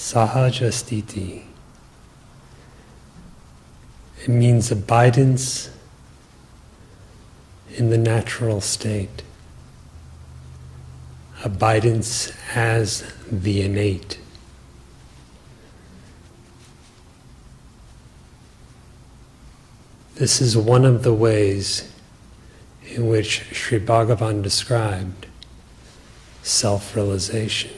Sahaja Sthiti. It means abidance in the natural state, abidance as the innate. This is one of the ways in which Sri Bhagavan described self-realization.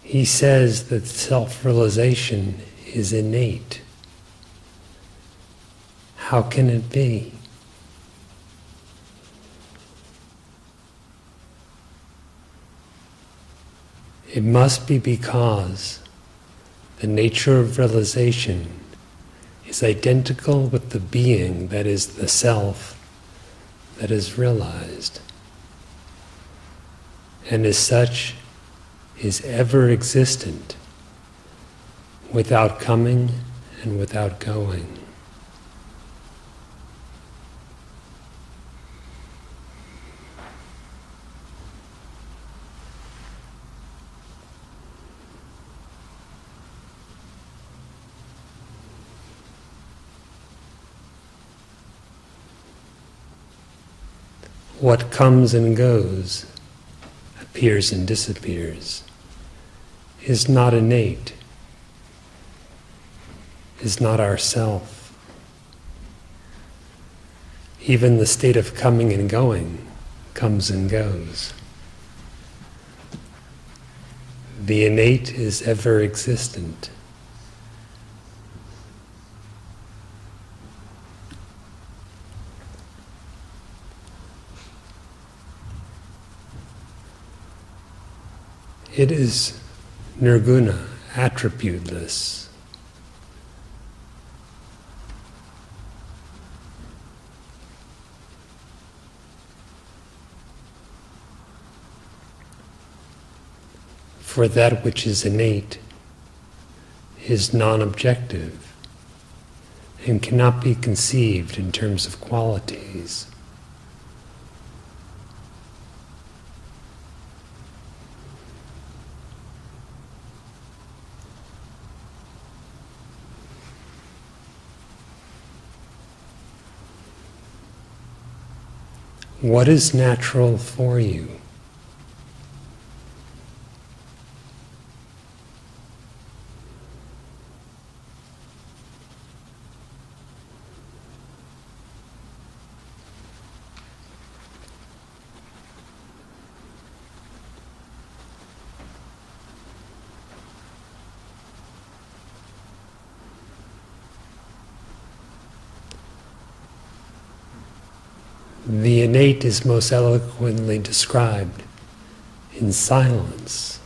He says that self-realization is innate. How can it be? It must be because the nature of realization is identical with the being that is the self that is realized, and as such is ever existent, without coming and without going. What comes and goes, appears and disappears, is not innate, is not ourself. Even the state of coming and going comes and goes. The innate is ever existent. It is nirguna, attributeless. For that which is innate is non-objective and cannot be conceived in terms of qualities. What is natural for you? The innate is most eloquently described in silence.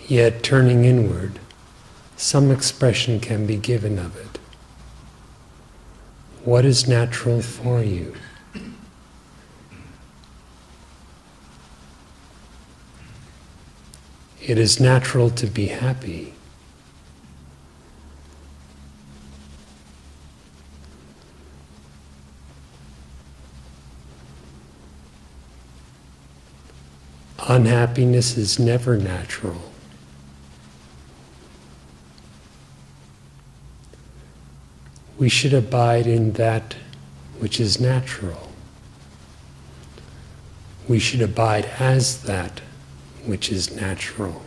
Yet turning inward, some expression can be given of it. What is natural for you? It is natural to be happy. Unhappiness is never natural. We should abide in that which is natural. We should abide as that which is natural.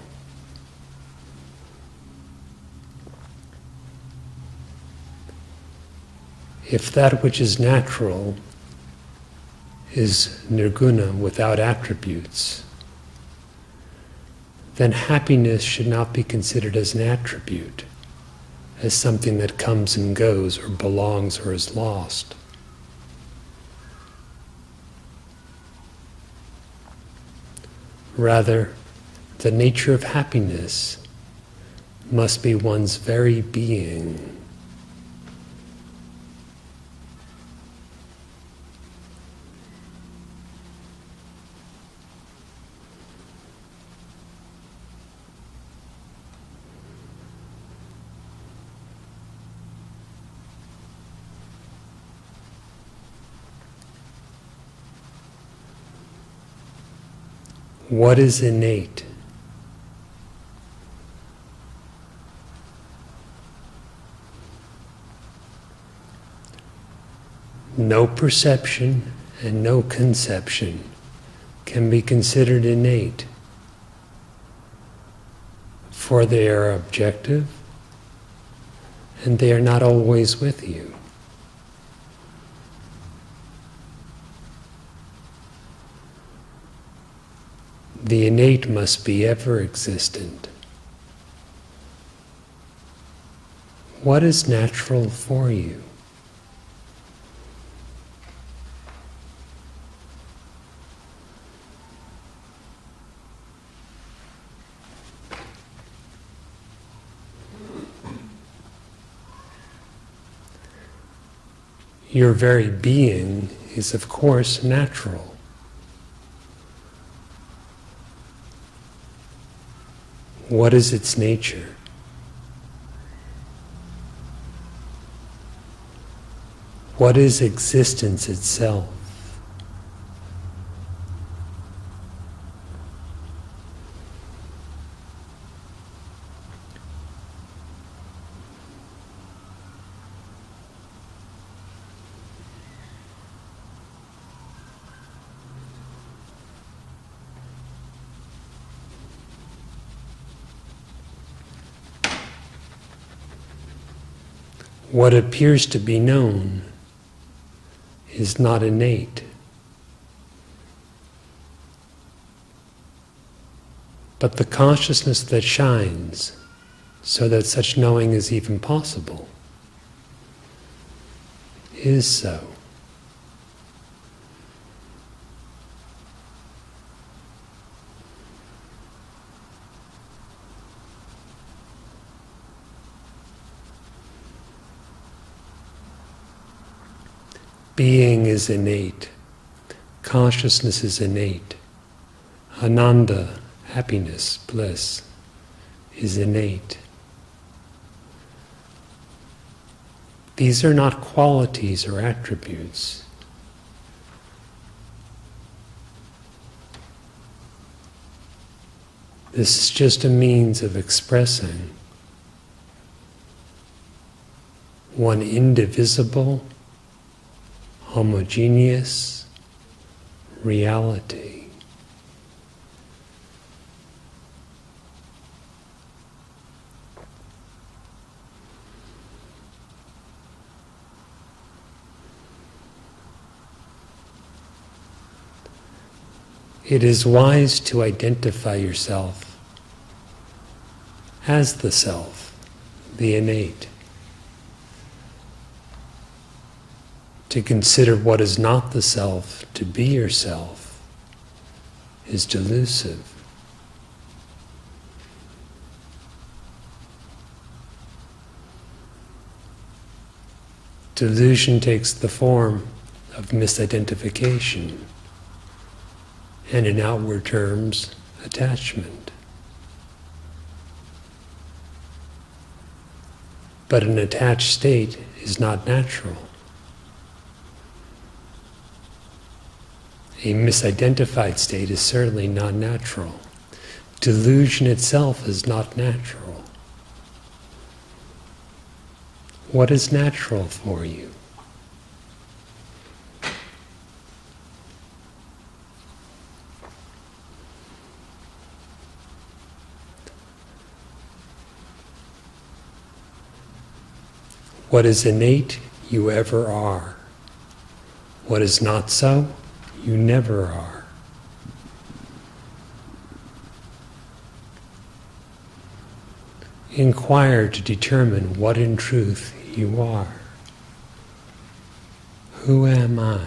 If that which is natural is nirguna, without attributes, then happiness should not be considered as an attribute, as something that comes and goes or belongs or is lost. Rather, the nature of happiness must be one's very being. What is innate? No perception and no conception can be considered innate, for they are objective and they are not always with you. The innate must be ever existent. What is natural for you? Your very being is, of course, natural. What is its nature? What is existence itself? What appears to be known is not innate, but the consciousness that shines so that such knowing is even possible is so. Being is innate. Consciousness is innate. Ananda, happiness, bliss, is innate. These are not qualities or attributes. This is just a means of expressing one indivisible, homogeneous reality. It is wise to identify yourself as the self, the innate. To consider what is not the self to be yourself is delusive. Delusion takes the form of misidentification, and in outward terms, attachment. But an attached state is not natural. A misidentified state is certainly not natural. Delusion itself is not natural. What is natural for you? What is innate, you ever are. What is not so, you never are. Inquire to determine what in truth you are. Who am I?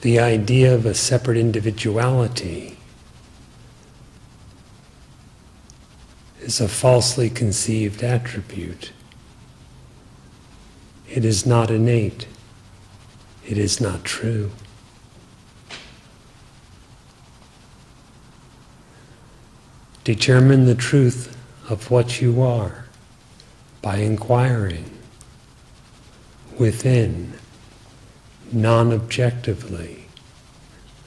The idea of a separate individuality is a falsely conceived attribute. It is not innate. it is not true. Determine the truth of what you are by inquiring within, non-objectively,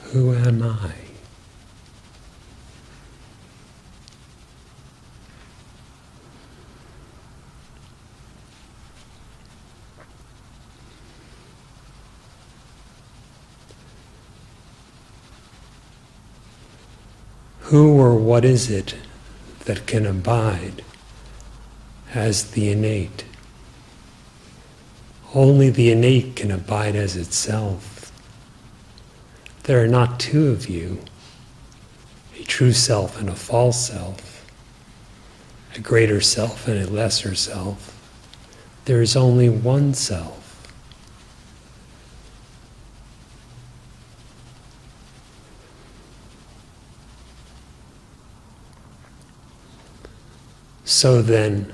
who am I? Who or what is it that can abide as the innate? Only the innate can abide as itself. There are not two of you, a true self and a false self, a greater self and a lesser self. There is only one self. So then,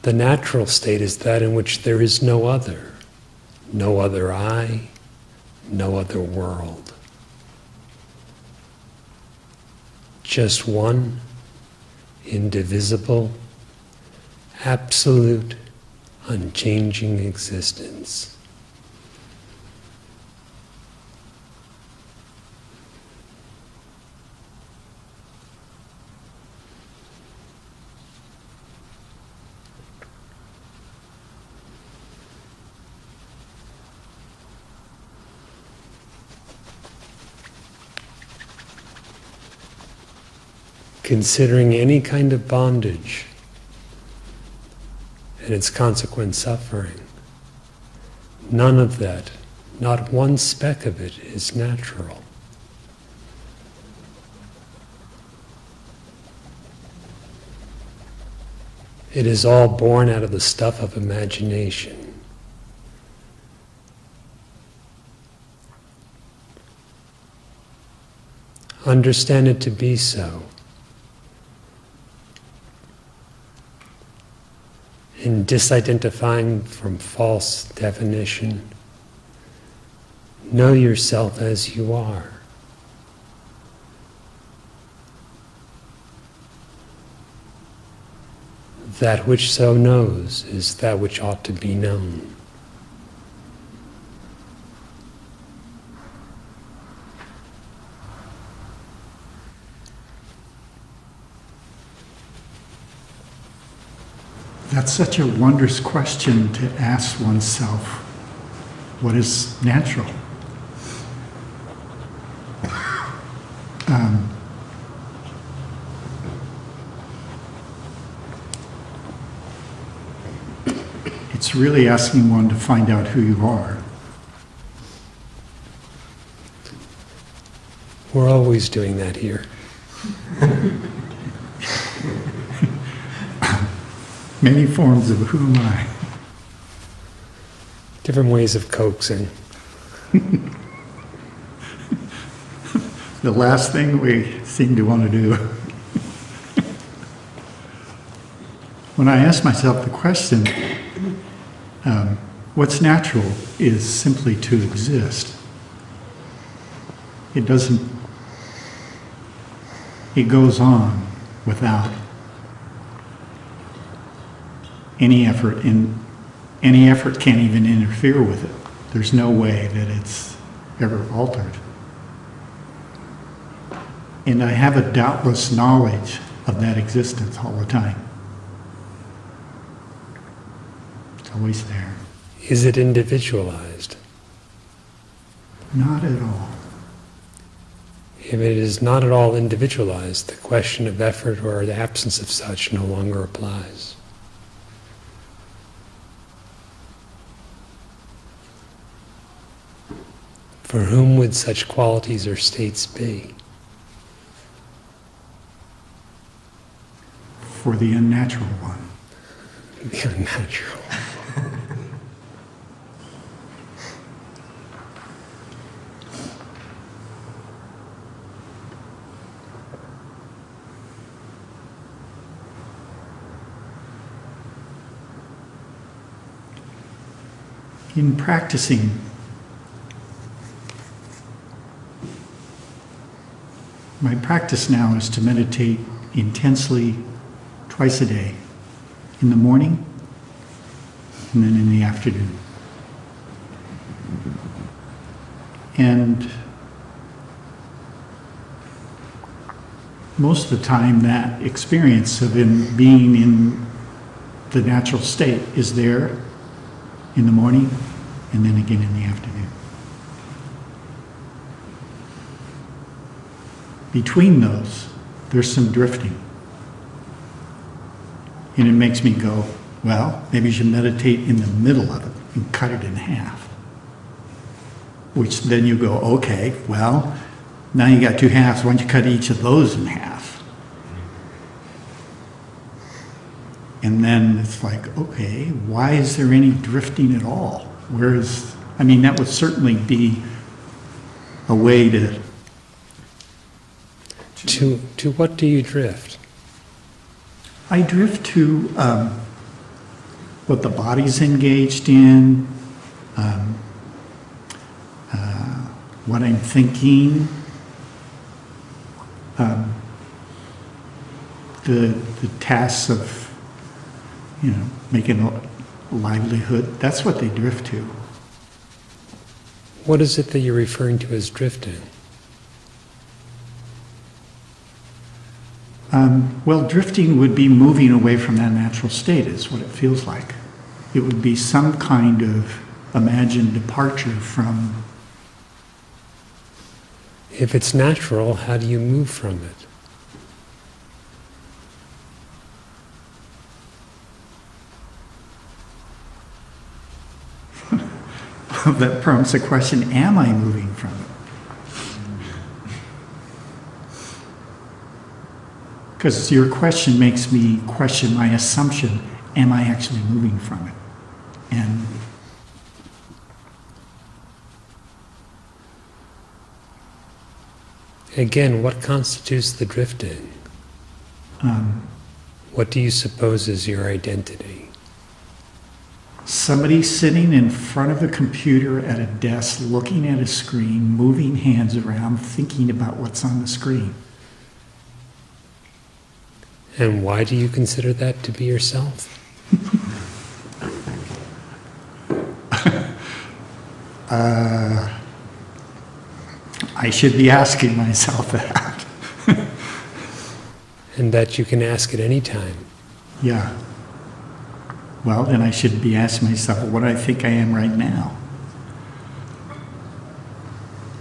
the natural state is that in which there is no other I, no other world. Just one indivisible, absolute, unchanging existence. Considering any kind of bondage and its consequent suffering, none of that, not one speck of it, is natural. It is all born out of the stuff of imagination. Understand it to be so. In disidentifying from false definition, know yourself as you are. That which so knows is that which ought to be known. That's such a wondrous question to ask oneself. What is natural? It's really asking one to find out who you are. We're always doing that here. Many forms of who am I? Different ways of coaxing. The last thing we seem to want to do. When I ask myself the question, what's natural is simply to exist. It goes on without any effort, and any effort can't even interfere with it. There's no way that it's ever altered. And I have a doubtless knowledge of that existence all the time. It's always there. Is it individualized? Not at all. If it is not at all individualized, the question of effort or the absence of such no longer applies. For whom would such qualities or states be? For the unnatural one. The unnatural. In practicing, my practice now is to meditate intensely twice a day, in the morning and then in the afternoon. And most of the time that experience of being in the natural state is there in the morning and then again in the afternoon. Between those, there's some drifting. And it makes me go, well, maybe you should meditate in the middle of it and cut it in half. Which then you go, okay, well, now you got two halves, why don't you cut each of those in half? And then it's like, okay, why is there any drifting at all? Whereas, I mean, that would certainly be a way to... To what do you drift? I drift to what the body's engaged in, what I'm thinking, the tasks of, making a livelihood. That's what they drift to. What is it that you're referring to as drifting? Well, drifting would be moving away from that natural state, is what it feels like. It would be some kind of imagined departure from... If it's natural, how do you move from it? That prompts the question, am I moving from it? Because your question makes me question my assumption, am I actually moving from it? And again, what constitutes the drifting? What do you suppose is your identity? Somebody sitting in front of a computer at a desk, looking at a screen, moving hands around, thinking about what's on the screen. And why do you consider that to be yourself? I should be asking myself that. And that you can ask at any time. Yeah. Well, then I should be asking myself what I think I am right now.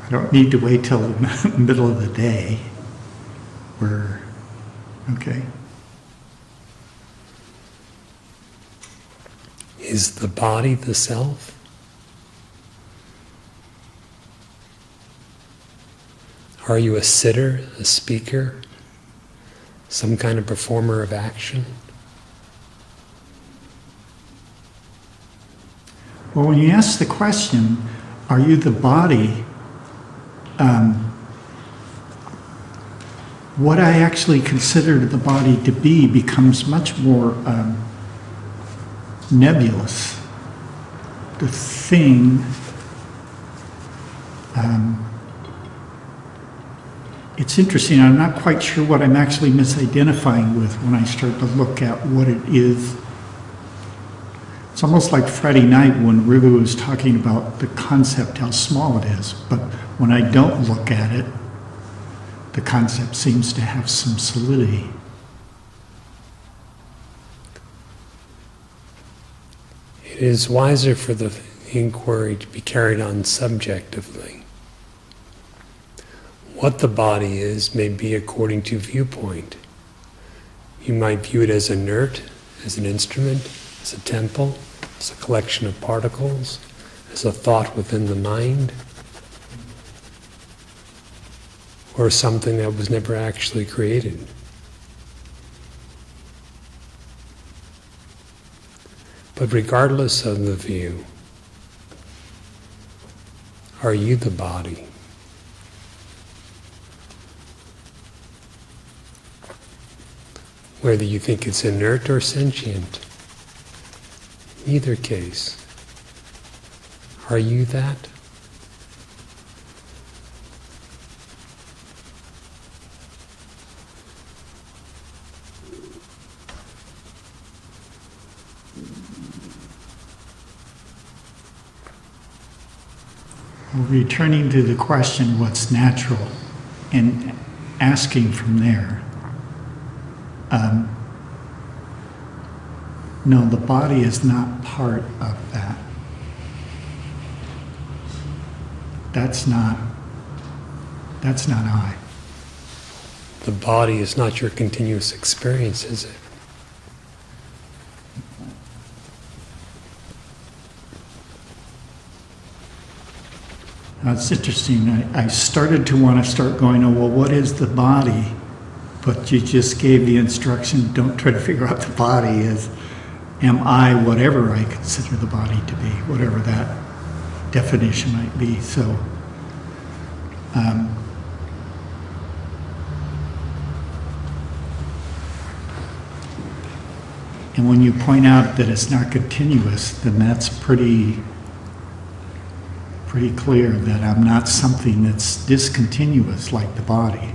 I don't need to wait till the middle of the day. Okay. Is the body the self? Are you a sitter, a speaker, some kind of performer of action? Well, when you ask the question, are you the body, what I actually consider the body to be becomes much more nebulous. The thing, it's interesting, I'm not quite sure what I'm actually misidentifying with when I start to look at what it is. It's almost like Friday night when Rivu was talking about the concept, how small it is, but when I don't look at it, the concept seems to have some solidity. It is wiser for the inquiry to be carried on subjectively. What the body is may be according to viewpoint. You might view it as inert, as an instrument, as a temple, as a collection of particles, as a thought within the mind, or something that was never actually created. But regardless of the view, are you the body? Whether you think it's inert or sentient, in either case, Are you that? Returning to the question, what's natural, and asking from there. No, the body is not part of that. That's not I. The body is not your continuous experience, is it? It's interesting. I started to want to start going, oh, well, what is the body? But you just gave the instruction, don't try to figure out the body as, am I whatever I consider the body to be, whatever that definition might be. So, and when you point out that it's not continuous, then that's pretty clear that I'm not something that's discontinuous like the body.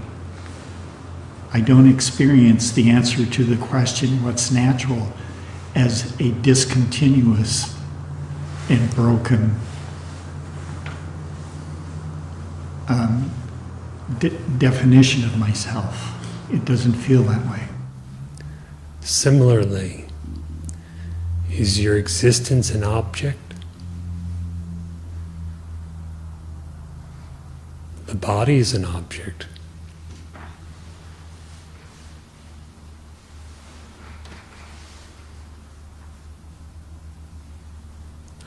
I don't experience the answer to the question, what's natural, as a discontinuous and broken definition of myself. It doesn't feel that way. Similarly, is your existence an object? The body is an object.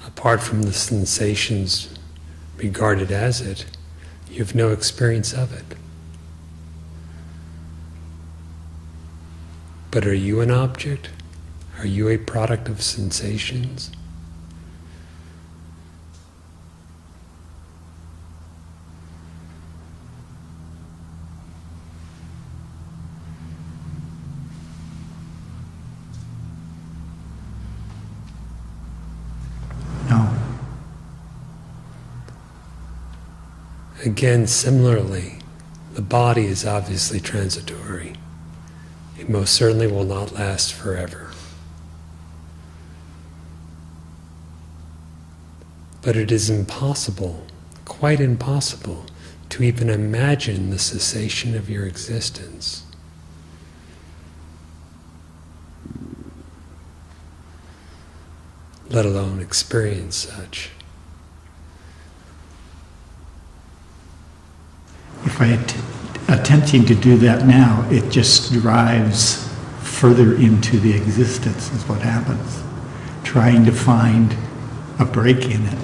Apart from the sensations regarded as it, you have no experience of it. But are you an object? Are you a product of sensations? No. Again, similarly, the body is obviously transitory. It most certainly will not last forever. But it is impossible, quite impossible, to even imagine the cessation of your existence. Let alone experience such. If attempting to do that now, it just drives further into the existence is what happens. Trying to find a break in it,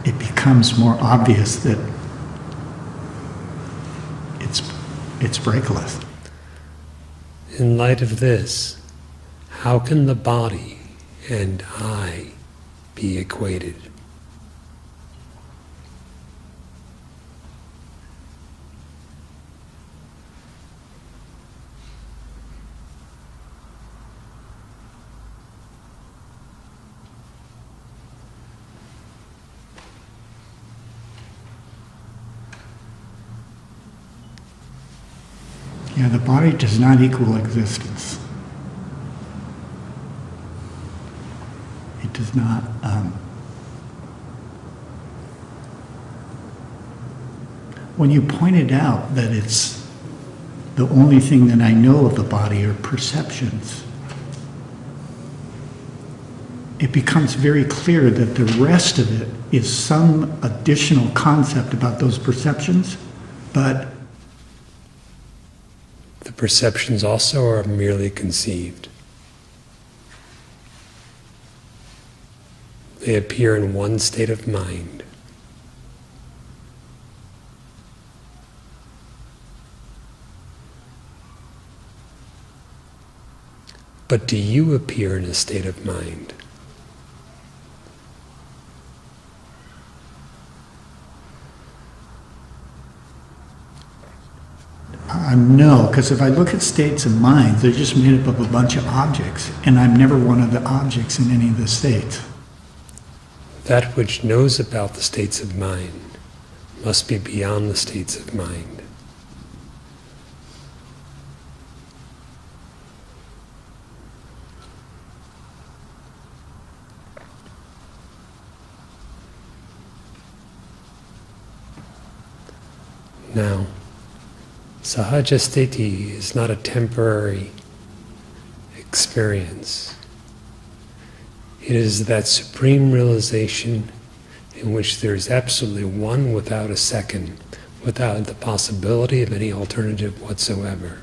it becomes more obvious that it's breakless. In light of this, how can the body and I be equated? Yeah, the body does not equal existence. It does not. When you pointed out that it's the only thing that I know of the body are perceptions, it becomes very clear that the rest of it is some additional concept about those perceptions, but The perceptions also are merely conceived. They appear in one state of mind. But do you appear in a state of mind? No, because if I look at states of mind, they're just made up of a bunch of objects, and I'm never one of the objects in any of the states. That which knows about the states of mind must be beyond the states of mind. Now, Sahaja Sthiti is not a temporary experience. It is that supreme realization in which there is absolutely one without a second, without the possibility of any alternative whatsoever.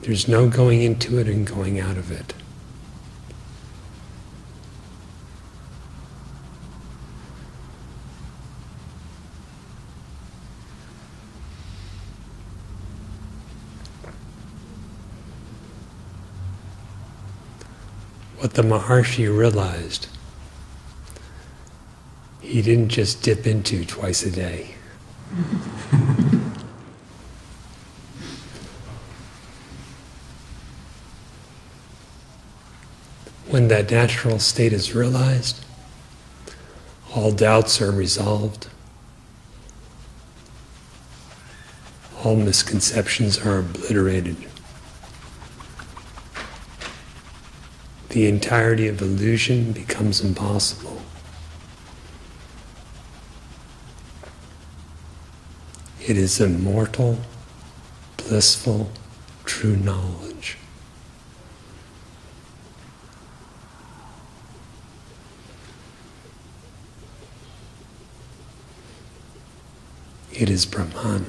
There's no going into it and going out of it. What the Maharshi realized, he didn't just dip into twice a day. When that natural state is realized, all doubts are resolved, all misconceptions are obliterated. The entirety of illusion becomes impossible. It is immortal, blissful, true knowledge. It is Brahman.